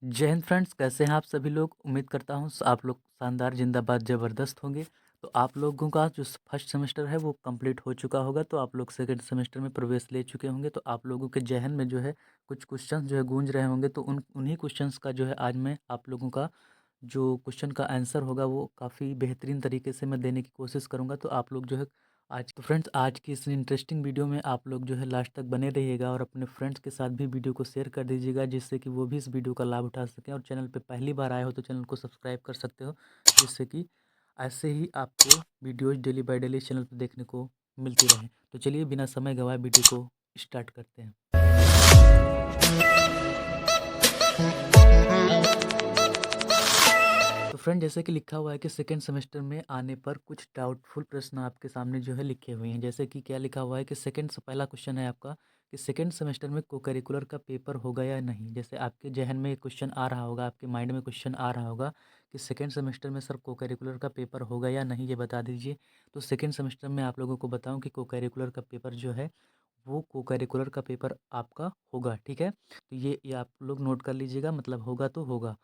जय हिंद फ्रेंड्स, कैसे हैं आप सभी लोग। उम्मीद करता हूँ आप लोग शानदार जिंदाबाद ज़बरदस्त होंगे। तो आप लोगों का जो फर्स्ट सेमेस्टर है वो कंप्लीट हो चुका होगा, तो आप लोग सेकंड सेमेस्टर में प्रवेश ले चुके होंगे। तो आप लोगों के जहन में जो है कुछ क्वेश्चंस जो है गूंज रहे होंगे, तो उन्हीं क्वेश्चंस का जो है आज मैं आप लोगों का जो क्वेश्चन का आंसर होगा वो काफ़ी बेहतरीन तरीके से मैं देने की कोशिश करूँगा। तो आप लोग जो है आज तो फ्रेंड्स आज की इस इंटरेस्टिंग वीडियो में आप लोग जो है लास्ट तक बने रहिएगा और अपने फ्रेंड्स के साथ भी वीडियो को शेयर कर दीजिएगा, जिससे कि वो भी इस वीडियो का लाभ उठा सकें। और चैनल पे पहली बार आए हो तो चैनल को सब्सक्राइब कर सकते हो, जिससे कि ऐसे ही आपको videos daily by daily channel पे देखने को मिलती रहे। तो चलिए बिना समय गवाए वीडियो को स्टार्ट करते हैं। तो फ्रेंड, जैसे कि लिखा हुआ है कि सेकेंड सेमेस्टर में आने पर कुछ डाउटफुल प्रश्न आपके सामने जो है लिखे हुए हैं। जैसे कि क्या लिखा हुआ है कि सेकेंड से पहला क्वेश्चन है आपका कि सेकेंड सेमेस्टर में को करिकुलर का पेपर होगा या नहीं। जैसे आपके जहन में क्वेश्चन आ रहा होगा, आपके माइंड में क्वेश्चन आ रहा होगा कि सेकेंड सेमेस्टर में सर को करिकुलर का पेपर होगा या नहीं, ये बता दीजिए। तो सेकेंड सेमेस्टर में आप लोगों को बताऊं कि को करिकुलर का पेपर जो है वो को करिकुलर का पेपर आपका होगा। ठीक है, तो ये आप लोग नोट कर लीजिएगा, मतलब होगा तो होगा।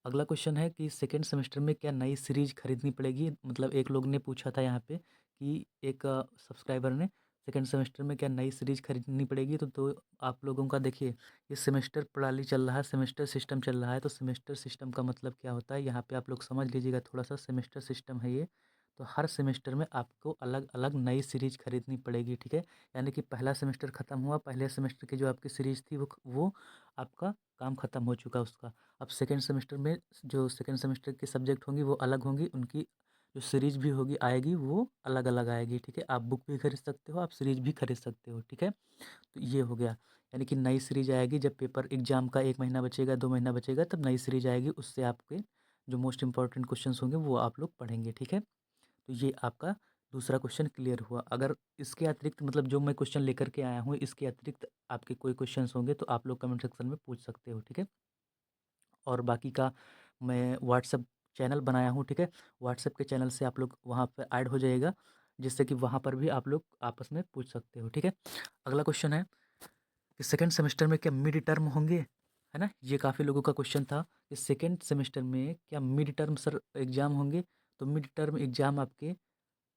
अगला क्वेश्चन है कि सेकेंड सेमेस्टर में क्या नई सीरीज खरीदनी पड़ेगी। मतलब एक लोग ने पूछा था यहाँ पे कि एक सब्सक्राइबर ने सेकेंड सेमेस्टर में क्या नई सीरीज खरीदनी पड़ेगी। तो आप लोगों का देखिए, ये सेमेस्टर प्रणाली चल रहा है, सेमेस्टर सिस्टम चल रहा है। तो सेमेस्टर सिस्टम का मतलब क्या होता है यहाँ पे आप लोग समझ लीजिएगा थोड़ा सा। सेमेस्टर सिस्टम है ये, तो हर सेमेस्टर में आपको अलग अलग नई सीरीज खरीदनी पड़ेगी। ठीक है, यानी कि पहला सेमेस्टर ख़त्म हुआ, पहले सेमेस्टर की जो आपकी सीरीज थी वो आपका काम ख़त्म हो चुका उसका। अब सेकेंड सेमेस्टर में जो सेकेंड सेमेस्टर के सब्जेक्ट होंगी वो अलग होंगी, उनकी जो सीरीज भी होगी आएगी वो अलग अलग आएगी। ठीक है, आप बुक भी खरीद सकते हो, आप सीरीज भी खरीद सकते हो। ठीक है, तो ये हो गया, यानी कि नई सीरीज आएगी जब पेपर एग्जाम का 1 महीना बचेगा, 2 महीना बचेगा, तब नई सीरीज आएगी। उससे आपके जो मोस्ट इंपॉर्टेंट क्वेश्चन होंगे वो आप लोग पढ़ेंगे। ठीक है, तो ये आपका दूसरा क्वेश्चन क्लियर हुआ। अगर इसके अतिरिक्त मतलब जो मैं क्वेश्चन लेकर के आया हूँ इसके अतिरिक्त आपके कोई क्वेश्चंस होंगे तो आप लोग कमेंट सेक्शन में पूछ सकते हो। ठीक है, और बाकी का मैं व्हाट्सएप चैनल बनाया हूँ। ठीक है, व्हाट्सएप के चैनल से आप लोग वहाँ पर ऐड हो जाइएगा, जिससे कि वहाँ पर भी आप लोग आपस में पूछ सकते हो। ठीक है, अगला क्वेश्चन है कि सेकेंड सेमेस्टर में क्या मिड टर्म होंगे, है ना। ये काफ़ी लोगों का क्वेश्चन था कि सेकेंड सेमेस्टर में क्या मिड टर्म सर एग्ज़ाम होंगे। तो मिड टर्म एग्ज़ाम आपके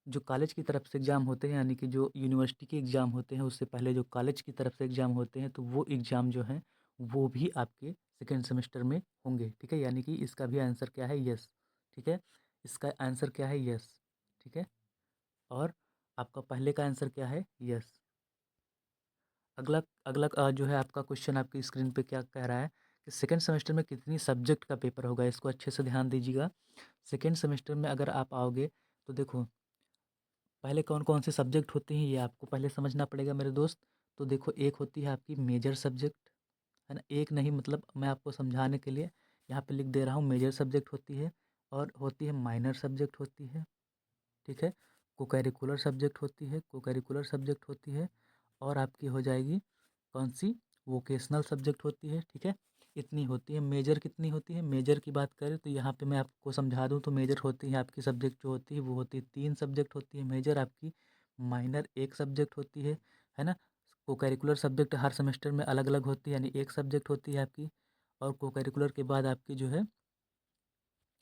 जो कॉलेज की तरफ से एग्ज़ाम होते हैं, यानी कि जो यूनिवर्सिटी के एग्ज़ाम होते हैं उससे पहले जो कॉलेज की तरफ से एग्ज़ाम होते हैं, तो वो एग्ज़ाम जो हैं वो भी आपके सेकेंड सेमेस्टर में होंगे। ठीक है, यानी कि इसका भी आंसर क्या है, यस। ठीक है, इसका आंसर क्या है, यस। ठीक है, और आपका पहले का आंसर क्या है, यस। अगला अगला जो है आपका क्वेश्चन आपकी स्क्रीन पे क्या कह रहा है कि सेकेंड सेमेस्टर में कितनी सब्जेक्ट का पेपर होगा। इसको अच्छे से ध्यान दीजिएगा। सेकेंड सेमेस्टर में अगर आप आओगे तो देखो पहले कौन कौन से सब्जेक्ट होते हैं ये आपको पहले समझना पड़ेगा मेरे दोस्त। तो देखो, एक होती है आपकी मेजर सब्जेक्ट, है ना। एक नहीं, मतलब मैं आपको समझाने के लिए यहाँ पे लिख दे रहा हूँ। मेजर सब्जेक्ट होती है और होती है माइनर सब्जेक्ट होती है। ठीक है, को-करिकुलर सब्जेक्ट होती है, को-करिकुलर सब्जेक्ट होती है, और आपकी हो जाएगी कौन सी, वोकेशनल सब्जेक्ट होती है। ठीक है, इतनी होती है। मेजर कितनी होती है, मेजर की बात करें तो यहाँ पे मैं आपको समझा दूँ तो मेजर होती है आपकी सब्जेक्ट जो होती है वो होती है 3 सब्जेक्ट होती है मेजर आपकी। माइनर 1 सब्जेक्ट होती है ना। को करिकुलर सब्जेक्ट हर सेमेस्टर में अलग अलग होती है, यानी 1 सब्जेक्ट होती है आपकी। और को करिकुलर के बाद आपकी जो है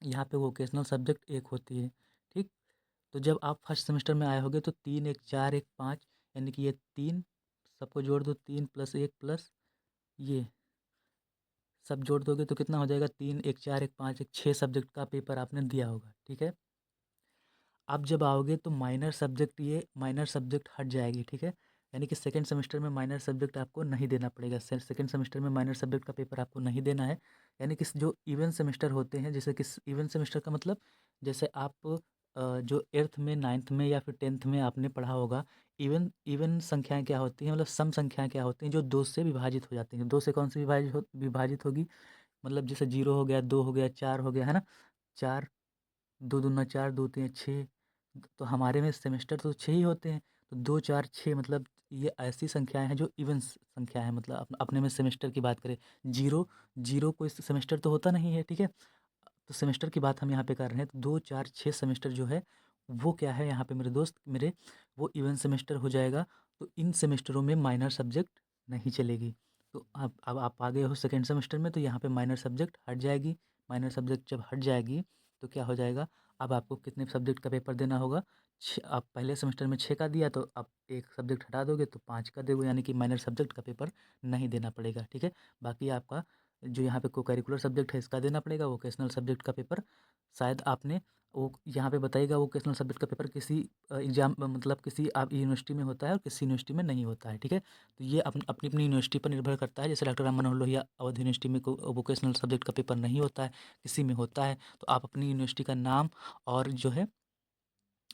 यहाँ पे वोकेशनल सब्जेक्ट 1 होती है। ठीक, तो जब आप फर्स्ट सेमेस्टर में आए होगे तो 3 1 4 1 5, यानी कि ये 3 सबको जोड़ दो, 3 + 1 प्लस ये सब जोड़ दोगे तो कितना हो जाएगा, 3 1 4 1 5 1 6 सब्जेक्ट का पेपर आपने दिया होगा। ठीक है, अब जब आओगे तो माइनर सब्जेक्ट, ये माइनर सब्जेक्ट हट जाएगी। ठीक है, यानी कि सेकेंड सेमेस्टर में माइनर सब्जेक्ट आपको नहीं देना पड़ेगा। सेकेंड सेमेस्टर में माइनर सब्जेक्ट का पेपर आपको नहीं देना है। यानी कि जो इवन सेमेस्टर होते हैं, जैसे कि इवन सेमेस्टर का मतलब जैसे आप जो एट्थ में, नाइन्थ में या फिर टेंथ में आपने पढ़ा होगा, इवन इवन संख्याएं क्या होती हैं, मतलब सम संख्याएं क्या होती हैं जो 2 से विभाजित हो जाती हैं। 2 से कौन सी विभाजित होगी, मतलब जैसे 0 हो गया, 2 हो गया, 4 हो गया, है ना। 4, 2 दूना 4, 2 3 6। तो हमारे में सेमेस्टर तो 6 ही होते हैं। तो 2 4 6 मतलब ये ऐसी संख्याएं हैं जो इवन संख्या है। मतलब अपने में सेमेस्टर की बात करें, जीरो जीरो कोई सेमेस्टर तो होता नहीं है। ठीक है, तो सेमेस्टर की बात हम यहाँ पे कर रहे हैं। तो 2 4 6 सेमेस्टर जो है वो क्या है यहाँ पे मेरे दोस्त मेरे, वो इवन सेमेस्टर हो जाएगा। तो इन सेमेस्टरों में माइनर सब्जेक्ट नहीं चलेगी। तो अब आप आ गए हो सेकंड सेमेस्टर में, तो यहाँ पे माइनर सब्जेक्ट हट जाएगी। माइनर सब्जेक्ट जब हट जाएगी तो क्या हो जाएगा, अब आपको कितने सब्जेक्ट का पेपर देना होगा, आप पहले सेमेस्टर में 6 का दिया तो आप एक सब्जेक्ट हटा दोगे तो 5 का दोगे, यानी कि माइनर सब्जेक्ट का पेपर नहीं देना पड़ेगा, ठीक है। बाकी आपका जो यहाँ पे को करिकुलर सब्जेक्ट है इसका देना पड़ेगा, वोकेशनल सब्जेक्ट का पेपर शायद आपने वो यहाँ पे बताइएगा, वोकेशनल सब्जेक्ट का पेपर किसी एग्जाम मतलब किसी आप यूनिवर्सिटी में होता है और किसी यूनिवर्सिटी में नहीं होता है, ठीक है। तो ये अपनी अपनी यूनिवर्सिटी पर निर्भर करता है। जैसे डॉक्टर राम मनोहर लोहिया अवध यूनिवर्सिटी में वोकेशनल सब्जेक्ट का पेपर नहीं होता है, किसी में होता है। तो आप अपनी यूनिवर्सिटी का नाम और जो है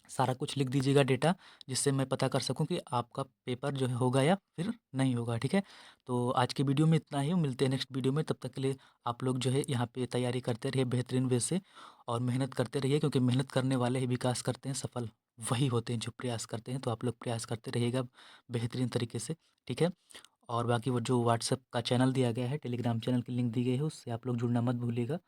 सारा कुछ लिख दीजिएगा डेटा, जिससे मैं पता कर सकूं कि आपका पेपर जो है होगा या फिर नहीं होगा, ठीक है। तो आज की वीडियो में इतना ही, मिलते हैं नेक्स्ट वीडियो में। तब तक के लिए आप लोग जो है यहाँ पे तैयारी करते रहिए बेहतरीन वे से और मेहनत करते रहिए, क्योंकि मेहनत करने वाले ही विकास करते हैं, सफल वही होते हैं जो प्रयास करते हैं। तो आप लोग प्रयास करते रहिएगा बेहतरीन तरीके से, ठीक है। और बाकी वो जो व्हाट्सएप का चैनल दिया गया है, टेलीग्राम चैनल की लिंक दी गई है, उससे आप लोग जुड़ना मत भूलिएगा।